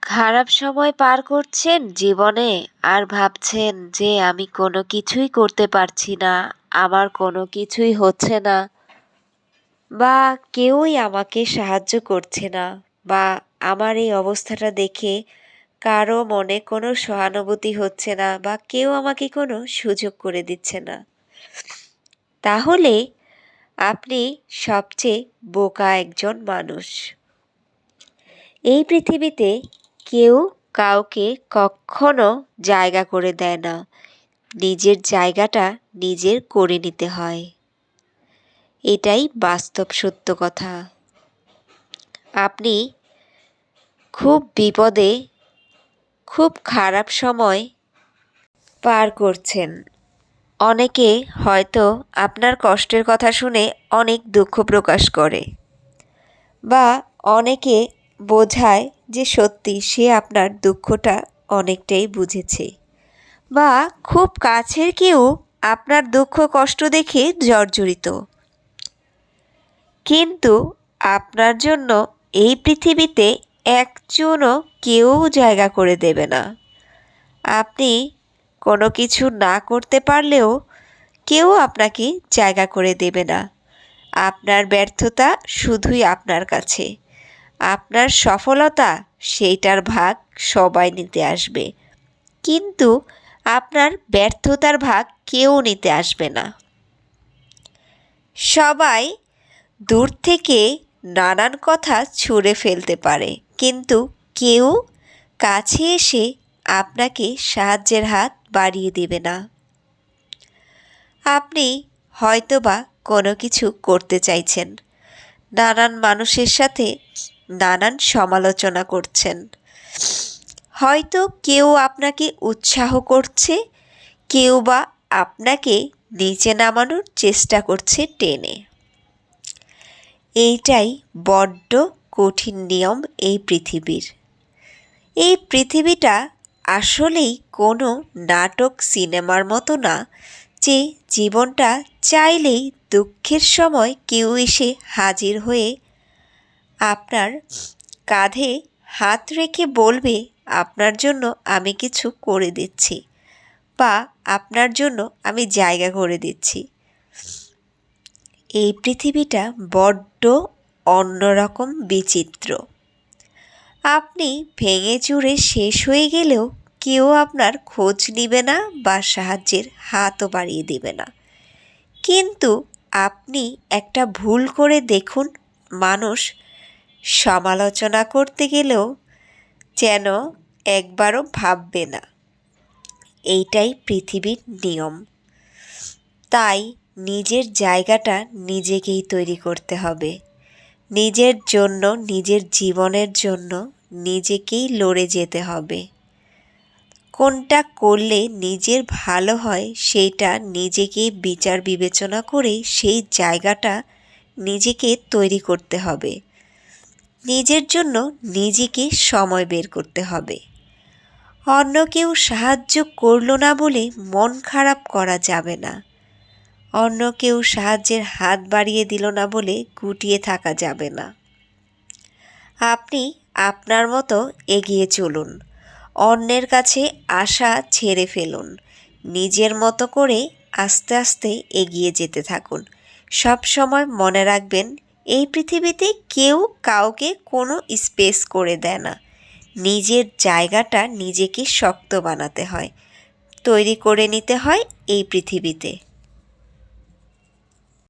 খারাপ সময় পার করছেন জীবনে আর ভাবছেন যে আমি কোনো কিছুই করতে পারছি না, আমার কোনো কিছুই হচ্ছে না, বা কেউই আমাকে সাহায্য করছে না, বা আমার এই অবস্থাটা দেখে কারো মনে কোনো সহানুভূতি হচ্ছে না, বা কেউ আমাকে কোনো সুযোগ করে দিচ্ছে না। তাহলে আপনি সবচেয়ে বোকা একজন মানুষ। এই পৃথিবীতে কেউ কাউকে কখনো জায়গা করে দেয় না, নিজের জায়গাটা নিজের করে নিতে হয়। এটাই বাস্তব সত্য কথা। আপনি খুব বিপদে, খুব খারাপ সময় পার করছেন। অনেকে হয়তো আপনার কষ্টের কথা শুনে অনেক দুঃখ প্রকাশ করে, বা অনেকে বোঝায় যে সত্যি সে আপনার দুঃখটা অনেকটাই বুঝেছে, বা খুব কাছের কেউ আপনার দুঃখ কষ্ট দেখে জর্জরিত। কিন্তু আপনার জন্য এই পৃথিবীতে একজনও কেউ জায়গা করে দেবে না। আপনি কোনো কিছু না করতে পারলেও কেউ আপনাকে জায়গা করে দেবে না। আপনার ব্যর্থতা শুধুই আপনার কাছে, আপনার সফলতা সেইটার ভাগ সবাই নিতে আসবে, কিন্তু আপনার ব্যর্থতার ভাগ কেউ নিতে আসবে না। সবাই দূর থেকে নানান কথা ছুঁড়ে ফেলতে পারে, কিন্তু কেউ কাছে এসে আপনাকে সাহায্যের হাত বাড়িয়ে দেবে না। আপনি হয়তোবা কোনো কিছু করতে চাইছেন, নানান মানুষের সাথে নানান সমালোচনা করছেন, হয়তো কেউ আপনাকে উৎসাহ করছে, কেউ বা আপনাকে নিচে নামানোর চেষ্টা করছে টেনে। এইটাই বড্ড কঠিন নিয়ম এই পৃথিবীর। এই পৃথিবীটা আসলেই কোনো নাটক সিনেমার মতো না, যে জীবনটা চাইলেই দুঃখের সময় কেউ এসে হাজির হয়ে আপনার কাঁধে হাত রেখে বলবে আপনার জন্য আমি কিছু করে দিচ্ছি, বা আপনার জন্য আমি জায়গা করে দিচ্ছি। এই পৃথিবীটা বড্ড অন্যরকম বিচিত্র। আপনি ভেঙে চুরে শেষ হয়ে গেলেও কেউ আপনার খোঁজ নিবে না, বা সাহায্যের হাতও বাড়িয়ে দিবে না। কিন্তু আপনি একটা ভুল করে দেখুন, মানুষ সমালোচনা করতে গেলেও যেন একবারও ভাববে না। এইটাই পৃথিবীর নিয়ম। তাই নিজের জায়গাটা নিজেকেই তৈরি করতে হবে। নিজের জন্য, নিজের জীবনের জন্য নিজেকেই লড়ে যেতে হবে। কোনটা করলে নিজের ভালো হয় সেইটা নিজেকেই বিচার বিবেচনা করে সেই জায়গাটা নিজেকে তৈরি করতে হবে। নিজের জন্য নিজেকে সময় বের করতে হবে। অন্য কেউ সাহায্য করলো না বলে মন খারাপ করা যাবে না। অন্য কেউ সাহায্যের হাত বাড়িয়ে দিল না বলে গুটিয়ে থাকা যাবে না। আপনি আপনার মতো এগিয়ে চলুন, অন্যের কাছে আশা ছেড়ে ফেলুন, নিজের মতো করে আস্তে আস্তে এগিয়ে যেতে থাকুন। সব সময় মনে রাখবেন, এই পৃথিবীতে কেউ কাউকে কোনো স্পেস করে দেয় না। নিজের জায়গাটা নিজেকে শক্ত বানাতে হয়, তৈরি করে নিতে হয় এই পৃথিবীতে।